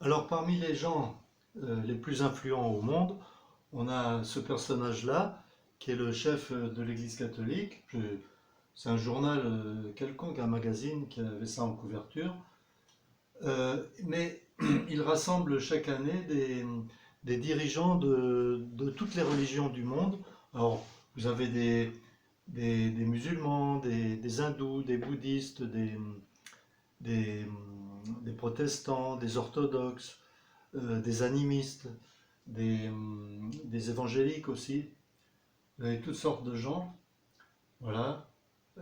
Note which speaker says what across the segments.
Speaker 1: Alors parmi les gens les plus influents au monde, on a ce personnage-là qui est le chef de l'Église catholique. C'est un journal quelconque, un magazine qui avait ça en couverture. Mais il rassemble chaque année des dirigeants de toutes les religions du monde. Alors vous avez des musulmans, des hindous, des bouddhistes, des, des protestants, des orthodoxes, des animistes, des évangéliques aussi. Vous avez toutes sortes de gens, voilà,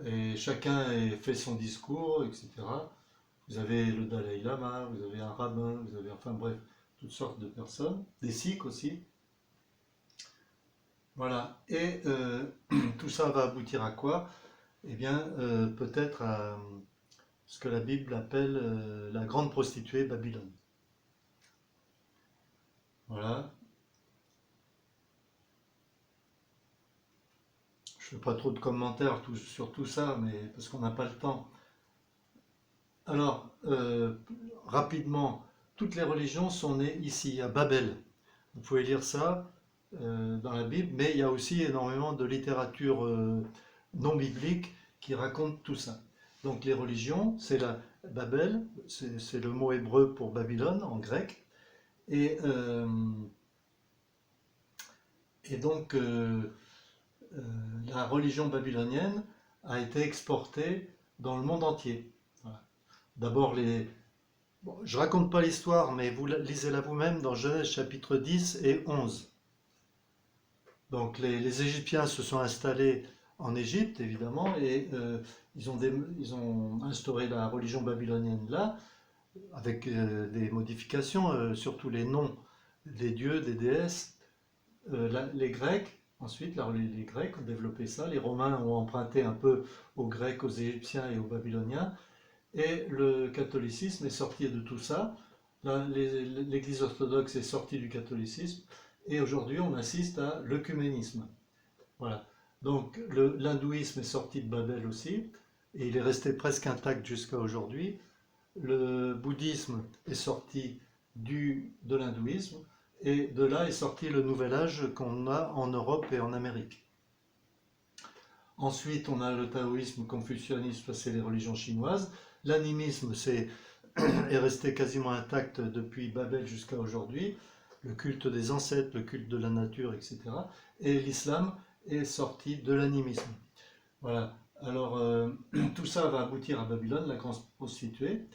Speaker 1: et chacun fait son discours, etc. Vous avez le Dalai Lama, vous avez un rabbin, vous avez, enfin bref, toutes sortes de personnes, des sikhs aussi. Voilà, et tout ça va aboutir à quoi? Eh bien, peut-être à ce que la Bible appelle la grande prostituée Babylone. Voilà, je ne fais pas trop de commentaires sur tout ça, mais parce qu'on n'a pas le temps. Alors, rapidement, toutes les religions sont nées ici, à Babel. Vous pouvez lire ça dans la Bible, mais il y a aussi énormément de littérature non biblique qui raconte tout ça. Donc les religions, c'est la Babel, c'est le mot hébreu pour Babylone en grec, et, euh, et donc euh, la religion babylonienne a été exportée dans le monde entier. Voilà. D'abord bon, je raconte pas l'histoire, mais vous lisez-la vous-même dans Genèse chapitre 10 et 11. Donc les Égyptiens se sont installés en Égypte, évidemment, et ils ont instauré la religion babylonienne là, avec des modifications, surtout les noms des dieux, des déesses. Les Grecs, ensuite, les Grecs ont développé ça, les Romains ont emprunté un peu aux Grecs, aux Égyptiens et aux Babyloniens, et le catholicisme est sorti de tout ça. L'Église orthodoxe est sortie du catholicisme, et aujourd'hui on assiste à l'œcuménisme. Voilà. Donc l'hindouisme est sorti de Babel aussi, et il est resté presque intact jusqu'à aujourd'hui. Le bouddhisme est sorti de l'hindouisme, et de là est sorti le nouvel âge qu'on a en Europe et en Amérique. Ensuite, on a le taoïsme, confucianisme, c'est les religions chinoises. L'animisme est resté quasiment intact depuis Babel jusqu'à aujourd'hui. Le culte des ancêtres, le culte de la nature, etc. Et l'islam est sorti de l'animisme. Voilà. Alors, tout ça va aboutir à Babylone, la grande prostituée,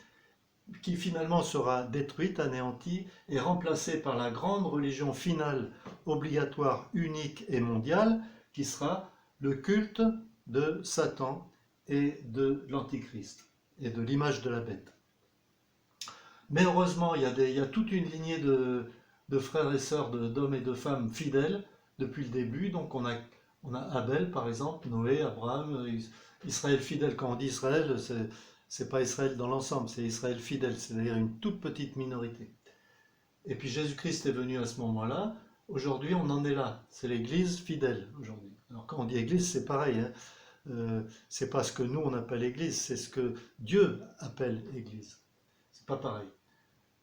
Speaker 1: qui finalement sera détruite, anéantie et remplacée par la grande religion finale, obligatoire, unique et mondiale, qui sera le culte de Satan et de l'Antichrist et de l'image de la bête. Mais heureusement, il y a toute une lignée de frères et sœurs, d'hommes et de femmes fidèles depuis le début. Donc on a Abel par exemple, Noé, Abraham, Israël fidèle. Quand on dit Israël, c'est pas Israël dans l'ensemble, c'est Israël fidèle, c'est-à-dire une toute petite minorité. Et puis Jésus-Christ est venu à ce moment-là. Aujourd'hui, on en est là. C'est l'Église fidèle aujourd'hui. Alors quand on dit Église, c'est pareil. Hein. C'est pas ce que nous on appelle Église, c'est ce que Dieu appelle Église. C'est pas pareil.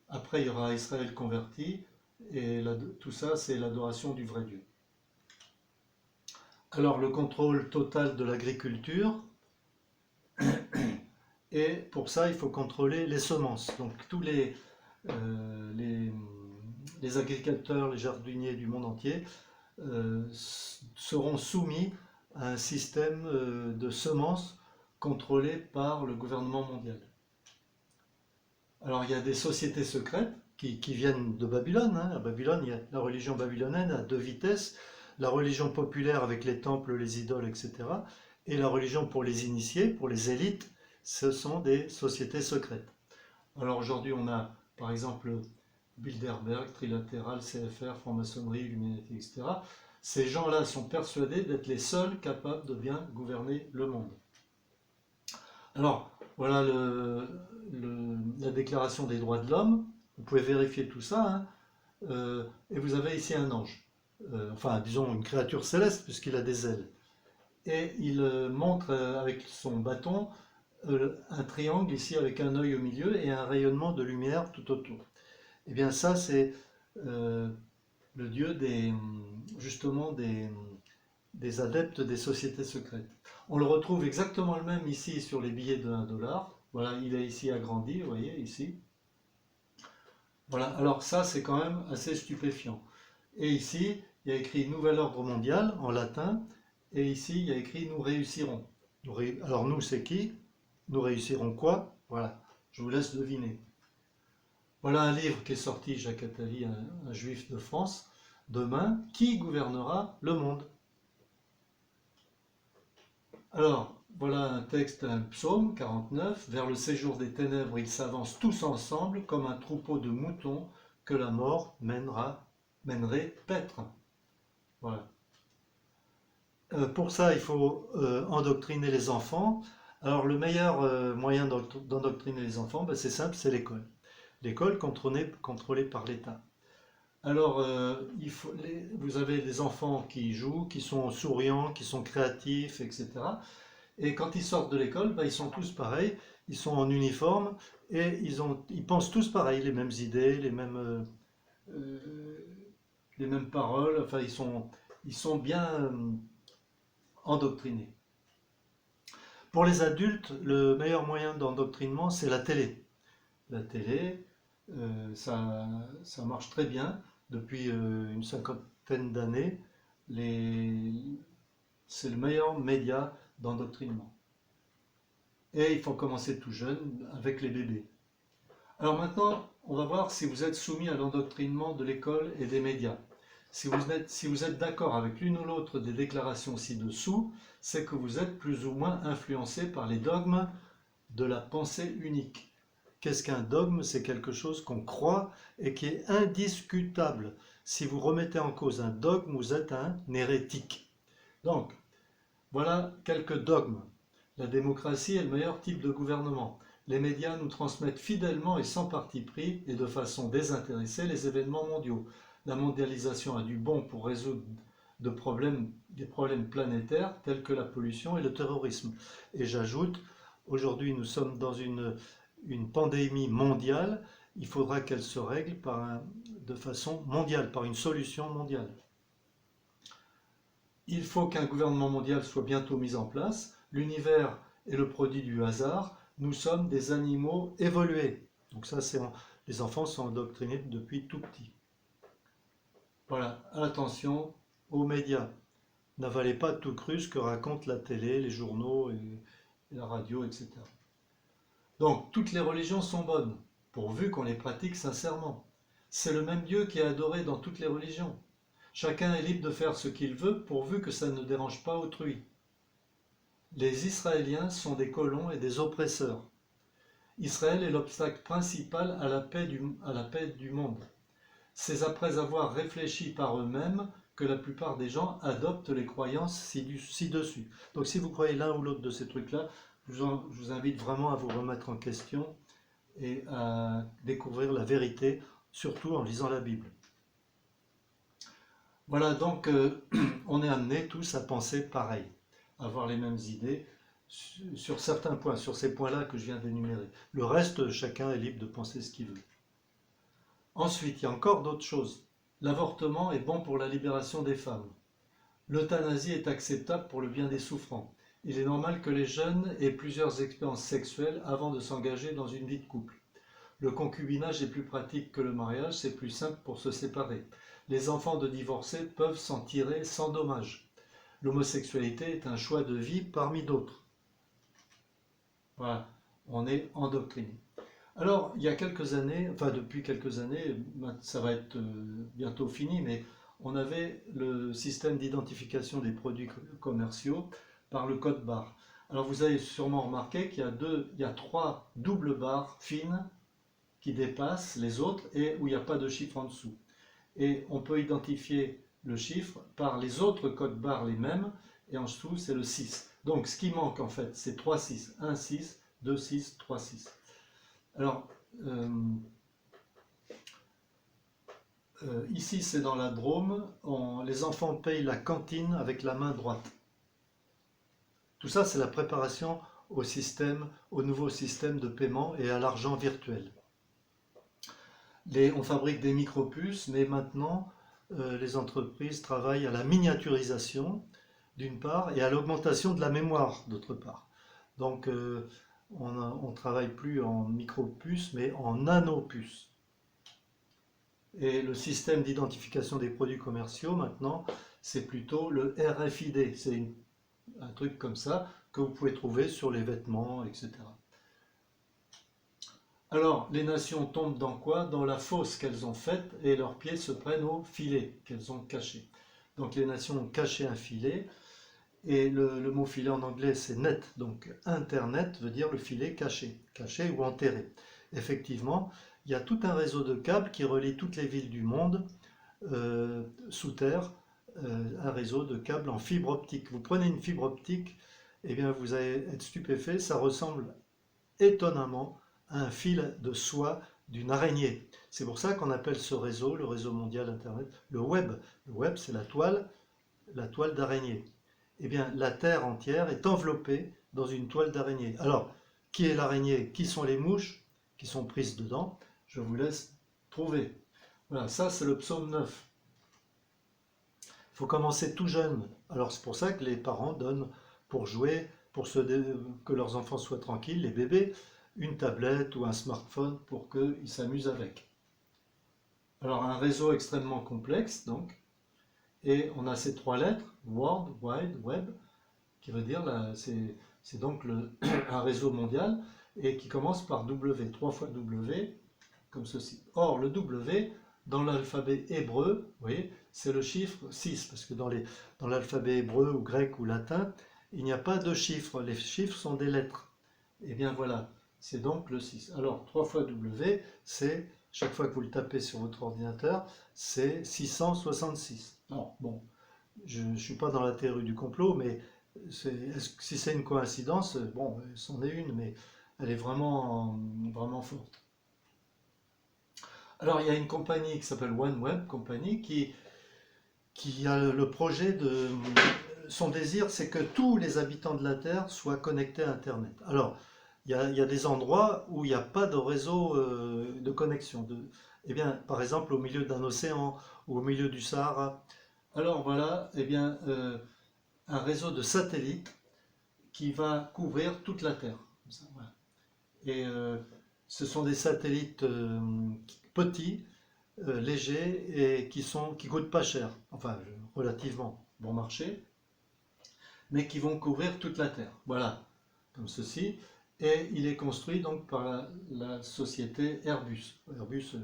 Speaker 1: Après, il y aura Israël converti, et tout ça, c'est l'adoration du vrai Dieu. Alors, le contrôle total de l'agriculture, et pour ça, il faut contrôler les semences. Donc, tous les agriculteurs, les jardiniers du monde entier seront soumis à un système de semences contrôlé par le gouvernement mondial. Alors il y a des sociétés secrètes qui viennent de Babylone. Hein. À Babylone, il y a la religion babylonienne à deux vitesses, la religion populaire avec les temples, les idoles, etc. Et la religion pour les initiés, pour les élites, ce sont des sociétés secrètes. Alors aujourd'hui, on a par exemple Bilderberg, Trilatéral, CFR, franc-maçonnerie, Illuminati, etc. Ces gens-là sont persuadés d'être les seuls capables de bien gouverner le monde. Alors, voilà la déclaration des droits de l'homme. Vous pouvez vérifier tout ça. Hein. Et vous avez ici un ange. Enfin, disons une créature céleste, puisqu'il a des ailes. Et il montre avec son bâton un triangle ici avec un œil au milieu et un rayonnement de lumière tout autour. Eh bien ça, c'est le dieu justement des adeptes des sociétés secrètes. On le retrouve exactement le même ici sur les billets de 1 $. Voilà, il est ici agrandi, vous voyez, ici. Voilà, alors ça, c'est quand même assez stupéfiant. Et ici, il y a écrit Nouvel Ordre Mondial en latin, et ici, il y a écrit Nous réussirons. Alors nous, c'est qui? Nous réussirons quoi? Voilà, je vous laisse deviner. Voilà un livre qui est sorti, Jacques Attali, un juif de France. Demain, qui gouvernera le monde? Alors, voilà un texte, un psaume 49. Vers le séjour des ténèbres, ils s'avancent tous ensemble comme un troupeau de moutons que la mort mènerait paître. Voilà. Pour ça, il faut endoctriner les enfants. Alors, le meilleur moyen d'endoctriner les enfants, ben, c'est simple, c'est l'école. L'école contrôlée par l'État. Alors, vous avez des enfants qui jouent, qui sont souriants, qui sont créatifs, etc. Et quand ils sortent de l'école, ben, ils sont tous pareils, ils sont en uniforme et ils pensent tous pareil, les mêmes idées, les mêmes paroles, enfin ils sont bien endoctrinés. Pour les adultes, le meilleur moyen d'endoctrinement, c'est la télé. La télé, ça marche très bien depuis une cinquantaine d'années. C'est le meilleur média d'endoctrinement. Et il faut commencer tout jeune avec les bébés. Alors maintenant, on va voir si vous êtes soumis à l'endoctrinement de l'école et des médias. Si vous êtes d'accord avec l'une ou l'autre des déclarations ci-dessous, c'est que vous êtes plus ou moins influencé par les dogmes de la pensée unique. Qu'est-ce qu'un dogme? C'est quelque chose qu'on croit et qui est indiscutable. Si vous remettez en cause un dogme, vous êtes un hérétique. Donc, voilà quelques dogmes. La démocratie est le meilleur type de gouvernement. Les médias nous transmettent fidèlement et sans parti pris et de façon désintéressée les événements mondiaux. La mondialisation a du bon pour résoudre des problèmes planétaires tels que la pollution et le terrorisme. Et j'ajoute, aujourd'hui nous sommes dans une pandémie mondiale, il faudra qu'elle se règle de façon mondiale, par une solution mondiale. Il faut qu'un gouvernement mondial soit bientôt mis en place. L'univers est le produit du hasard. Nous sommes des animaux évolués. Donc ça, les enfants sont endoctrinés depuis tout petit. Voilà, attention aux médias. N'avalez pas tout cru ce que raconte la télé, les journaux et la radio, etc. Donc, toutes les religions sont bonnes, pourvu qu'on les pratique sincèrement. C'est le même Dieu qui est adoré dans toutes les religions. Chacun est libre de faire ce qu'il veut, pourvu que ça ne dérange pas autrui. Les Israéliens sont des colons et des oppresseurs. Israël est l'obstacle principal à la paix du monde. C'est après avoir réfléchi par eux-mêmes que la plupart des gens adoptent les croyances ci-dessus. Donc si vous croyez l'un ou l'autre de ces trucs-là, je vous invite vraiment à vous remettre en question et à découvrir la vérité, surtout en lisant la Bible. Voilà, donc on est amenés tous à penser pareil, à avoir les mêmes idées sur certains points, sur ces points-là que je viens d'énumérer. Le reste, chacun est libre de penser ce qu'il veut. Ensuite, il y a encore d'autres choses. L'avortement est bon pour la libération des femmes. L'euthanasie est acceptable pour le bien des souffrants. Il est normal que les jeunes aient plusieurs expériences sexuelles avant de s'engager dans une vie de couple. Le concubinage est plus pratique que le mariage, c'est plus simple pour se séparer. Les enfants de divorcés peuvent s'en tirer sans dommage. L'homosexualité est un choix de vie parmi d'autres. Voilà, on est endoctriné. Alors, il y a quelques années, enfin depuis quelques années, ça va être bientôt fini, mais on avait le système d'identification des produits commerciaux par le code barre. Alors vous avez sûrement remarqué qu'il y a 3 doubles barres fines qui dépassent les autres et où il n'y a pas de chiffre en dessous. Et on peut identifier le chiffre par les autres codes barres les mêmes, et en dessous c'est le 6. Donc ce qui manque en fait, c'est 3 6, 1 6, 2 6, 3 6. Alors, ici c'est dans la Drôme, les enfants payent la cantine avec la main droite. Tout ça c'est la préparation au nouveau système de paiement et à l'argent virtuel. On fabrique des micro-puces, mais maintenant, les entreprises travaillent à la miniaturisation, d'une part, et à l'augmentation de la mémoire, d'autre part. Donc, on ne travaille plus en micro-puces, mais en nano-puces. Et le système d'identification des produits commerciaux, maintenant, c'est plutôt le RFID. C'est un truc comme ça que vous pouvez trouver sur les vêtements, etc. Alors, les nations tombent dans quoi? Dans la fosse qu'elles ont faite et leurs pieds se prennent au filet qu'elles ont caché. Donc, les nations ont caché un filet et le mot filet en anglais c'est net. Donc, Internet veut dire le filet caché, caché ou enterré. Effectivement, il y a tout un réseau de câbles qui relie toutes les villes du monde sous terre, un réseau de câbles en fibre optique. Vous prenez une fibre optique, et bien vous allez être stupéfait, ça ressemble étonnamment à un fil de soie d'une araignée. C'est pour ça qu'on appelle ce réseau, le réseau mondial Internet, le web. Le web, c'est la toile d'araignée. Eh bien, la Terre entière est enveloppée dans une toile d'araignée. Alors, qui est l'araignée? Qui sont les mouches qui sont prises dedans? Je vous laisse trouver. Voilà, ça c'est le psaume 9. Il faut commencer tout jeune. Alors c'est pour ça que les parents donnent pour jouer, que leurs enfants soient tranquilles, les bébés, une tablette ou un smartphone pour qu'ils s'amusent avec. Alors un réseau extrêmement complexe donc, et on a ces trois lettres, World Wide Web, qui veut dire, c'est donc un réseau mondial, et qui commence par W, 3 fois W, comme ceci. Or, le W, dans l'alphabet hébreu, vous voyez, c'est le chiffre 6, parce que dans l'alphabet hébreu ou grec ou latin, il n'y a pas de chiffres, les chiffres sont des lettres. Et bien voilà, c'est donc le 6. Alors, 3 fois W, c'est, chaque fois que vous le tapez sur votre ordinateur, c'est 666. Alors, bon, je ne suis pas dans la théorie du complot, mais si c'est une coïncidence, bon, c'en est une, mais elle est vraiment, vraiment forte. Alors, il y a une compagnie qui s'appelle OneWeb Company qui a le projet de... Son désir, c'est que tous les habitants de la Terre soient connectés à Internet. Alors, il y a des endroits où il n'y a pas de réseau de connexion. Eh bien, par exemple, au milieu d'un océan ou au milieu du Sahara. Alors voilà, eh bien, un réseau de satellites qui va couvrir toute la Terre. Comme ça, voilà. Et ce sont des satellites petits, légers et qui coûtent pas cher, enfin relativement bon marché, mais qui vont couvrir toute la Terre. Voilà, comme ceci. Et il est construit donc par la société Airbus. Airbus,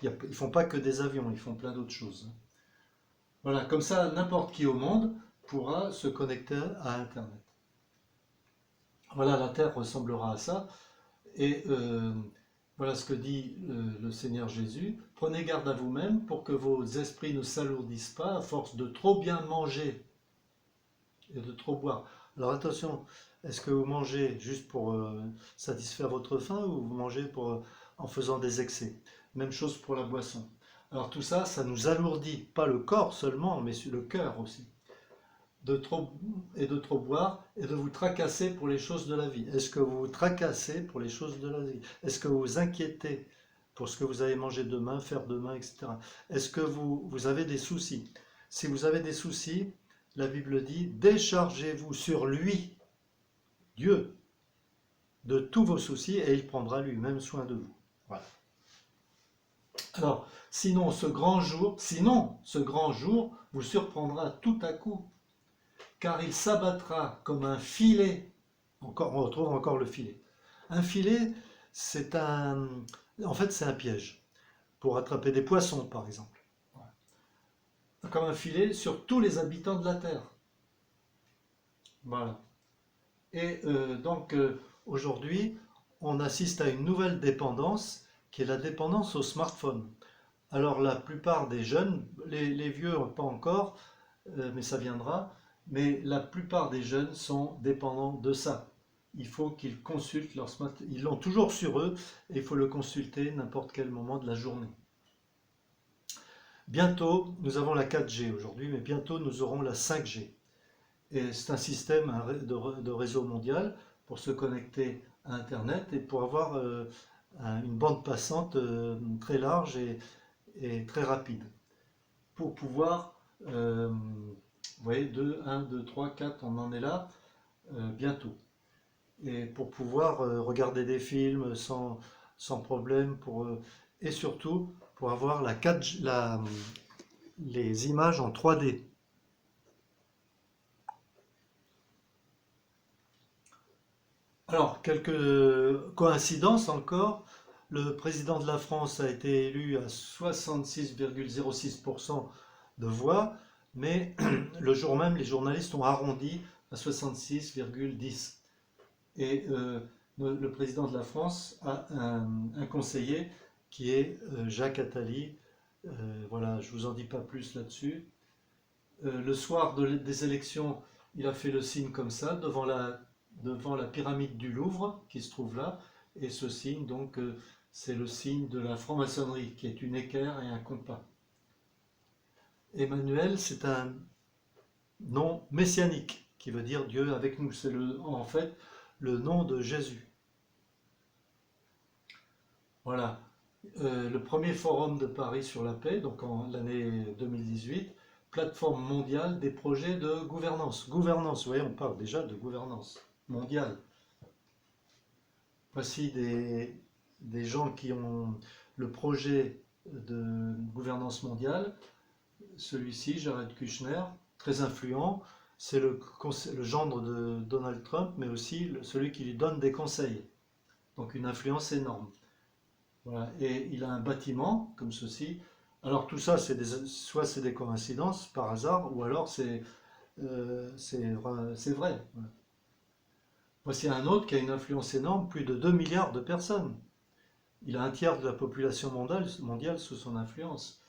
Speaker 1: ils ne font pas que des avions, ils font plein d'autres choses. Voilà, comme ça, n'importe qui au monde pourra se connecter à Internet. Voilà, la Terre ressemblera à ça. Et voilà ce que dit le Seigneur Jésus. Prenez garde à vous-même pour que vos esprits ne s'alourdissent pas à force de trop bien manger et de trop boire. Alors attention, est-ce que vous mangez juste pour satisfaire votre faim ou vous mangez en faisant des excès? Même chose pour la boisson. Alors tout ça, ça nous alourdit, pas le corps seulement, mais le cœur aussi. De trop boire et de vous tracasser pour les choses de la vie. Est-ce que vous vous tracassez pour les choses de la vie? Est-ce que vous vous inquiétez pour ce que vous allez manger demain, faire demain, etc. Est-ce que vous avez des soucis? Si vous avez des soucis, la Bible dit, déchargez-vous sur lui, Dieu, de tous vos soucis et il prendra lui-même soin de vous. Voilà. Alors, sinon ce grand jour vous surprendra tout à coup, car il s'abattra comme un filet. Encore, on retrouve encore le filet. Un filet, en fait, c'est un piège pour attraper des poissons, par exemple. Voilà. Comme un filet sur tous les habitants de la Terre. Voilà. Et donc, aujourd'hui, on assiste à une nouvelle dépendance, qui est la dépendance au smartphone. Alors, la plupart des jeunes, les vieux pas encore, mais ça viendra, mais la plupart des jeunes sont dépendants de ça. Il faut qu'ils consultent leur smartphone. Ils l'ont toujours sur eux et il faut le consulter n'importe quel moment de la journée. Bientôt, nous avons la 4G aujourd'hui, mais bientôt nous aurons la 5G. Et c'est un système de réseau mondial pour se connecter à Internet et pour avoir une bande passante très large et très rapide pour pouvoir, vous voyez, 2, 1, 2, 3, 4, on en est là bientôt. Et pour pouvoir regarder des films sans problème, et surtout pour avoir les images en 3D. Alors, quelques coïncidences encore. Le président de la France a été élu à 66,06% de voix, mais le jour même, les journalistes ont arrondi à 66,10%. Et le président de la France a un conseiller qui est Jacques Attali. Voilà, je ne vous en dis pas plus là-dessus. Le soir des élections, il a fait le signe comme ça, devant la pyramide du Louvre, qui se trouve là. Et ce signe, donc, c'est le signe de la franc-maçonnerie, qui est une équerre et un compas. Emmanuel, c'est un nom messianique, qui veut dire Dieu avec nous. C'est en fait le nom de Jésus. Voilà. Le premier forum de Paris sur la paix, donc en l'année 2018, plateforme mondiale des projets de gouvernance. Gouvernance, vous voyez, on parle déjà de gouvernance mondiale. Voici des gens qui ont le projet de gouvernance mondiale. Celui-ci, Jared Kushner, très influent, c'est le gendre de Donald Trump, mais aussi celui qui lui donne des conseils. Donc une influence énorme. Voilà. Et il a un bâtiment comme ceci. Alors tout ça, soit c'est des coïncidences par hasard, ou alors c'est vrai. Voilà. Voici un autre qui a une influence énorme, plus de 2 milliards de personnes. Il a un tiers de la population mondiale sous son influence.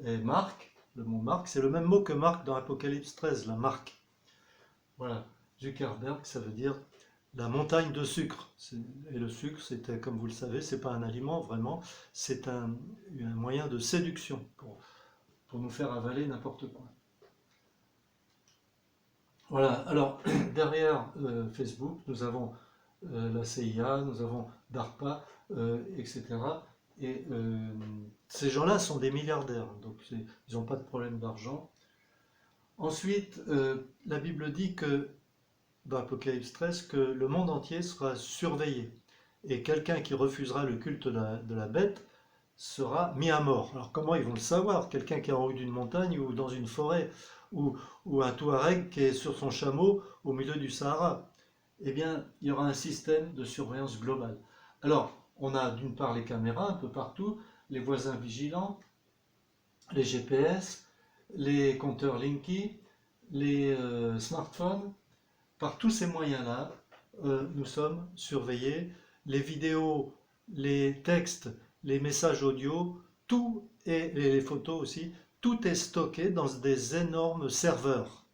Speaker 1: Et Marc, le mot Marc, c'est le même mot que Marc dans Apocalypse 13, la marque. Voilà. Zuckerberg, ça veut dire la montagne de sucre. Et le sucre, c'était, comme vous le savez, c'est pas un aliment vraiment, c'est un moyen de séduction pour nous faire avaler n'importe quoi. Voilà, alors derrière Facebook, nous avons la CIA, nous avons DARPA, etc. Et ces gens-là sont des milliardaires, donc ils n'ont pas de problème d'argent. Ensuite, la Bible dit que, dans Apocalypse 13, que le monde entier sera surveillé. Et quelqu'un qui refusera le culte de la bête sera mis à mort. Alors comment ils vont le savoir? Quelqu'un qui est en haut d'une montagne ou dans une forêt, ou un Touareg qui est sur son chameau au milieu du Sahara. Eh bien, il y aura un système de surveillance globale. Alors, on a d'une part les caméras un peu partout, les voisins vigilants, les GPS, les compteurs Linky, les smartphones. Par tous ces moyens-là, nous sommes surveillés. Les vidéos, les textes, les messages audio, tout et les photos aussi, tout est stocké dans des énormes serveurs.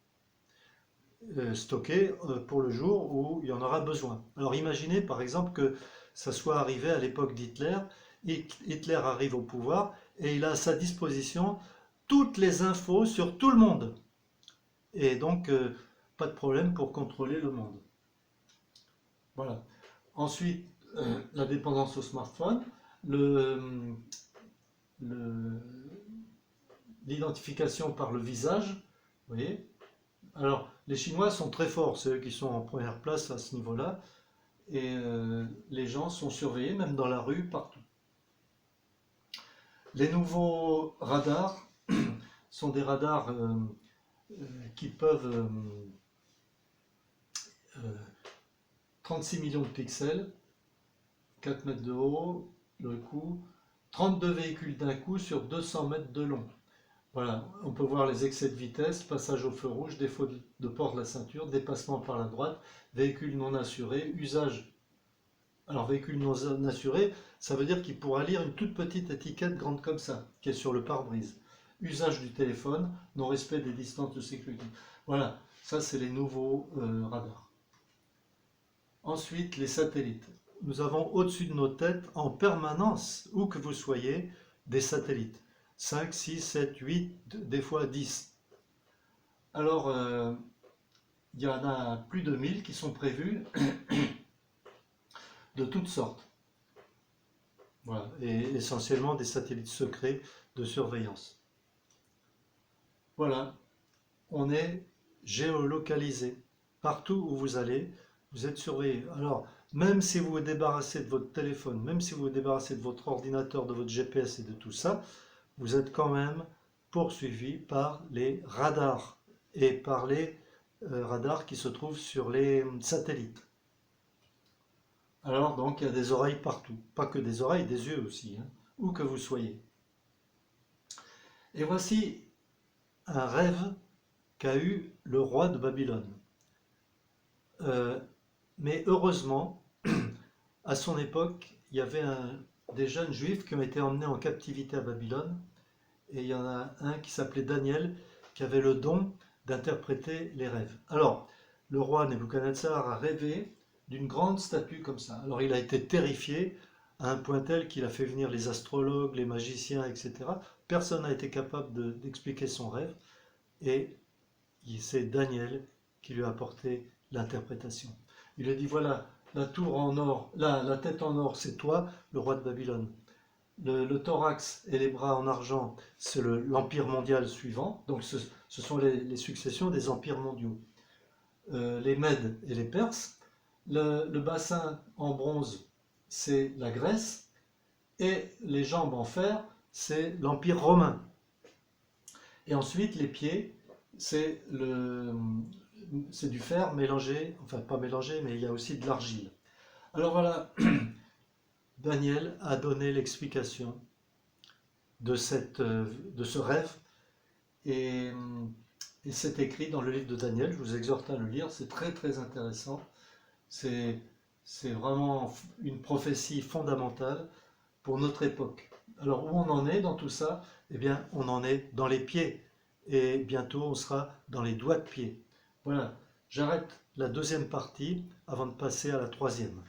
Speaker 1: Stockés pour le jour où il y en aura besoin. Alors imaginez par exemple que ça soit arrivé à l'époque d'Hitler. Hitler arrive au pouvoir et il a à sa disposition toutes les infos sur tout le monde. Et donc, pas de problème pour contrôler le monde. Voilà. Ensuite, la dépendance au smartphone, l'identification par le visage, vous voyez. Alors, les Chinois sont très forts, c'est eux qui sont en première place à ce niveau-là, et les gens sont surveillés, même dans la rue, partout. Les nouveaux radars sont des radars qui peuvent 36 millions de pixels, 4 mètres de haut, le coup, 32 véhicules d'un coup sur 200 mètres de long. Voilà, on peut voir les excès de vitesse, passage au feu rouge, défaut de port de la ceinture, dépassement par la droite, véhicule non assuré, usage. Alors véhicule non assuré, ça veut dire qu'il pourra lire une toute petite étiquette grande comme ça, qui est sur le pare-brise. Usage du téléphone, non-respect des distances de sécurité. Voilà, ça c'est les nouveaux radars. Ensuite, les satellites. Nous avons au-dessus de nos têtes, en permanence, où que vous soyez, des satellites. 5, 6, 7, 8, des fois 10. Alors, il y en a plus de 1000 qui sont prévus de toutes sortes. Voilà, et essentiellement des satellites secrets de surveillance. Voilà, on est géolocalisé. Partout où vous allez, vous êtes surveillé. Alors, même si vous vous débarrassez de votre téléphone, même si vous vous débarrassez de votre ordinateur, de votre GPS et de tout ça, vous êtes quand même poursuivi par les radars et par les radars qui se trouvent sur les satellites. Alors donc il y a des oreilles partout, pas que des oreilles, des yeux aussi, hein, où que vous soyez. Et voici un rêve qu'a eu le roi de Babylone. Euh, mais heureusement, à son époque, il y avait des jeunes juifs qui ont été emmenés en captivité à Babylone, et il y en a un qui s'appelait Daniel, qui avait le don d'interpréter les rêves. Alors, le roi Nebuchadnezzar a rêvé d'une grande statue comme ça. Alors, il a été terrifié à un point tel qu'il a fait venir les astrologues, les magiciens, etc. Personne n'a été capable d'expliquer son rêve, et c'est Daniel qui lui a apporté l'interprétation. Il lui a dit, voilà, la tour en or, la tête en or, c'est toi, le roi de Babylone. Le thorax et les bras en argent, c'est l'empire mondial suivant. Donc ce sont les successions des empires mondiaux. Les Mèdes et les Perses. Le bassin en bronze, c'est la Grèce. Et les jambes en fer, c'est l'empire romain. Et ensuite, les pieds, c'est du fer mélangé, enfin pas mélangé, mais il y a aussi de l'argile. Alors voilà, Daniel a donné l'explication de ce rêve, et, et c'est écrit dans le livre de Daniel. Je vous exhorte à le lire, c'est très très intéressant. C'est vraiment une prophétie fondamentale pour notre époque. Alors où on en est dans tout ça? Eh bien, on en est dans les pieds, et bientôt on sera dans les doigts de pied. Voilà, j'arrête la deuxième partie avant de passer à la troisième.